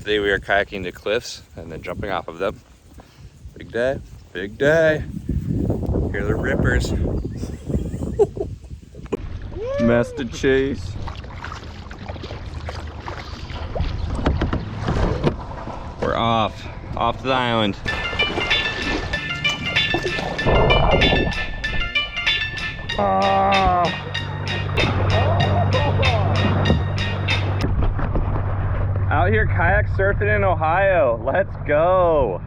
Today we are kayaking to cliffs and then jumping off of them. Big day, big day. Here are the rippers. Master chase. We're off to the island. Out here kayak surfing in Ohio. Let's go.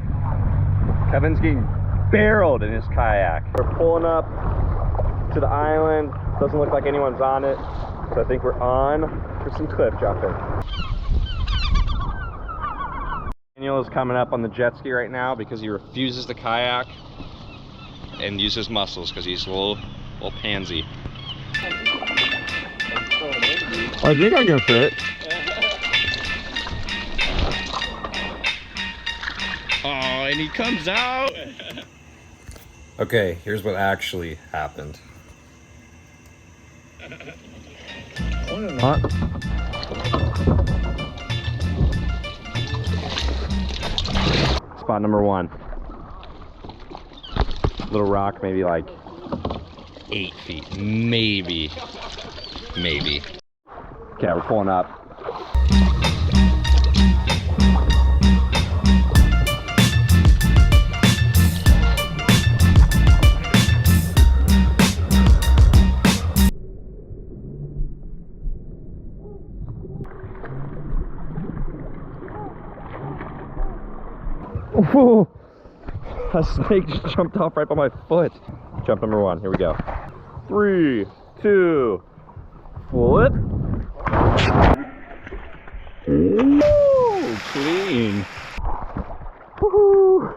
Kevin's getting barreled in his kayak. We're pulling up to the island. Doesn't look like anyone's on it. So I think we're on for some cliff jumping. Daniel is coming up on the jet ski right now because he refuses the kayak and use his muscles because he's a little pansy. I think I can fit. Oh, and he comes out. Okay, here's what actually happened. What? Spot number one. Little rock, maybe like 8 feet, maybe. Okay, we're pulling up. Whoa! A snake just jumped off right by my foot. Jump number one, here we go. 3, 2, flip. Woo! Clean. Woohoo!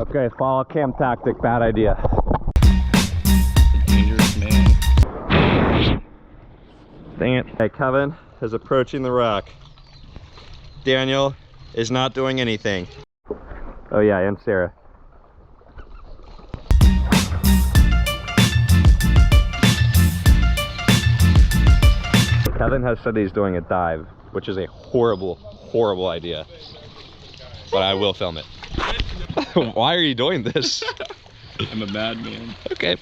Okay, follow cam tactic, bad idea. Dangerous man. Dang it. Okay, Kevin is approaching the rock. Daniel is not doing anything. Oh yeah, and Sarah. Kevin has said he's doing a dive, which is a horrible idea. But I will film it. Why are you doing this? I'm a madman. Okay.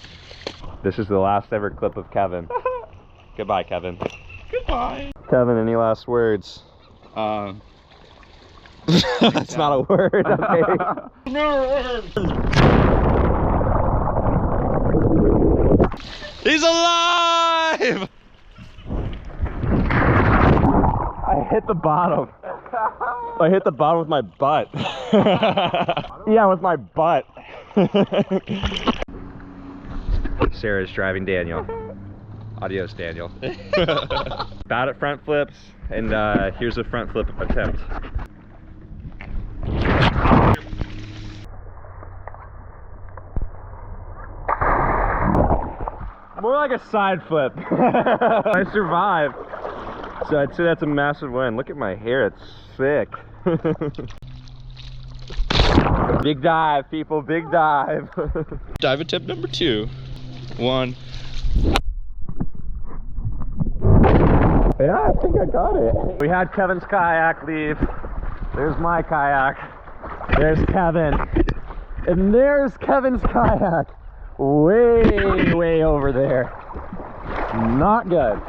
This is the last ever clip of Kevin. Goodbye, Kevin. Goodbye. Kevin, any last words? That's not a word, okay? No. He's alive! I hit the bottom. I hit the bottom with my butt. Yeah, with my butt. Sarah's driving Daniel. Adios, Daniel. Bad at front flips, and here's a front flip attempt. More like a side flip. I survived. So I'd say that's a massive win. Look at my hair, it's sick. Big dive, people, big dive. Dive attempt number 2. 1. Yeah, I think I got it. We had Kevin's kayak leave. There's my kayak. There's Kevin. And there's Kevin's kayak. Way over there. Not good.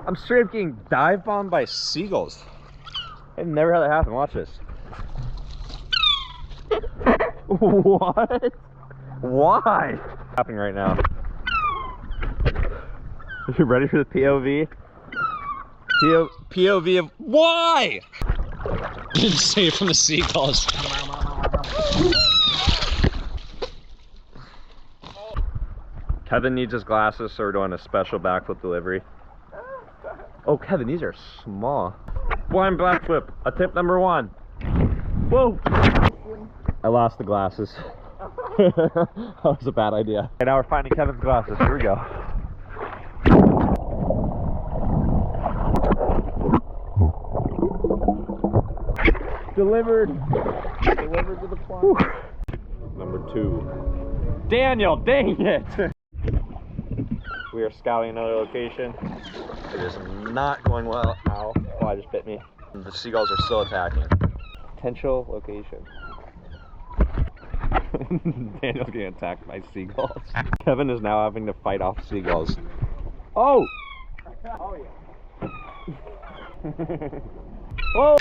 I'm straight up getting dive bombed by seagulls. I've never had that happen. Watch this. What? Why? What's happening right now? Are you ready for the POV? POV of why? Didn't say it from the seagulls. Kevin needs his glasses, so we're doing a special backflip delivery. Oh, Kevin, these are small. Blind backflip, attempt number 1. Whoa! I lost the glasses. That was a bad idea. And now we're finding Kevin's glasses. Here we go. Delivered. Delivered to the farm. Number 2. Daniel, dang it! We are scouting another location. It is not going well. Ow. Oh, it just bit me. The seagulls are still attacking. Potential location. Daniel's getting attacked by seagulls. Kevin is now having to fight off seagulls. Oh! Oh yeah. Whoa!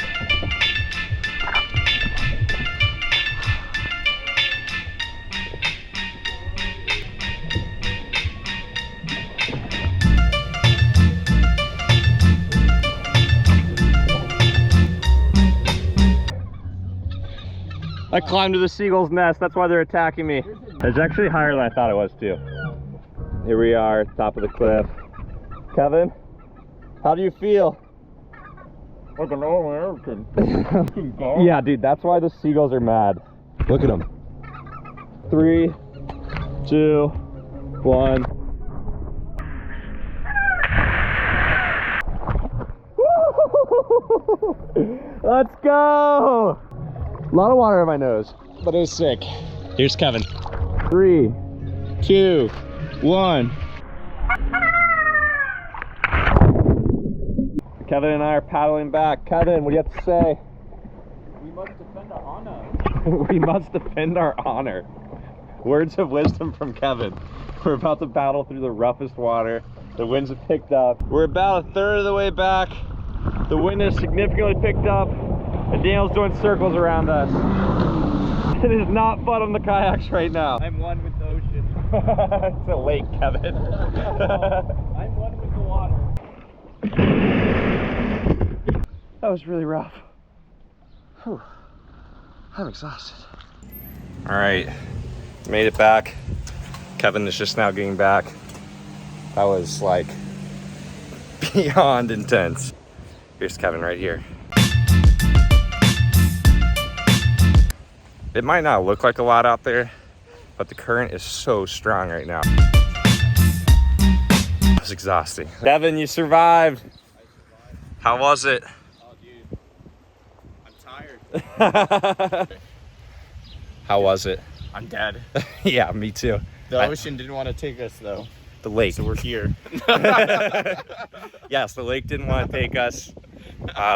I climbed to the seagull's nest, that's why they're attacking me. It's actually higher than I thought it was too. Here we are, top of the cliff. Kevin, how do you feel? Like an old American. Yeah, dude, that's why the seagulls are mad. Look at them. 3, 2, 1. Let's go! A lot of water in my nose, but it was sick. Here's Kevin. 3, 2, 1. Kevin and I are paddling back. Kevin, what do you have to say? We must defend our honor. We must defend our honor. Words of wisdom from Kevin. We're about to paddle through the roughest water. The winds have picked up. We're about 1/3 of the way back. The wind has significantly picked up, and Daniel's doing circles around us. It is not fun on the kayaks right now. I'm one with the ocean. It's a lake, Kevin. I'm one with the water. That was really rough. Whew. I'm exhausted. All right, made it back. Kevin is just now getting back. That was like beyond intense. Here's Kevin right here. It might not look like a lot out there, but the current is so strong right now. It was exhausting. Kevin, you survived. How was it? Oh, dude. I'm tired. How was it? I'm dead. Yeah, me too. The ocean didn't want to take us, though. The lake. So we're here. Yes, the lake didn't want to take us.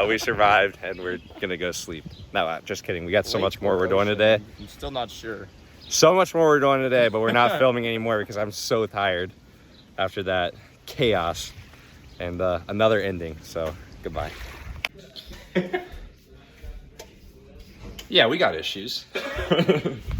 We survived, and we're gonna go sleep. No, just kidding. We got so much more we're doing today. I'm still not sure. So much more we're doing today, but we're not filming anymore because I'm so tired after that chaos and another ending. So goodbye. Yeah, we got issues.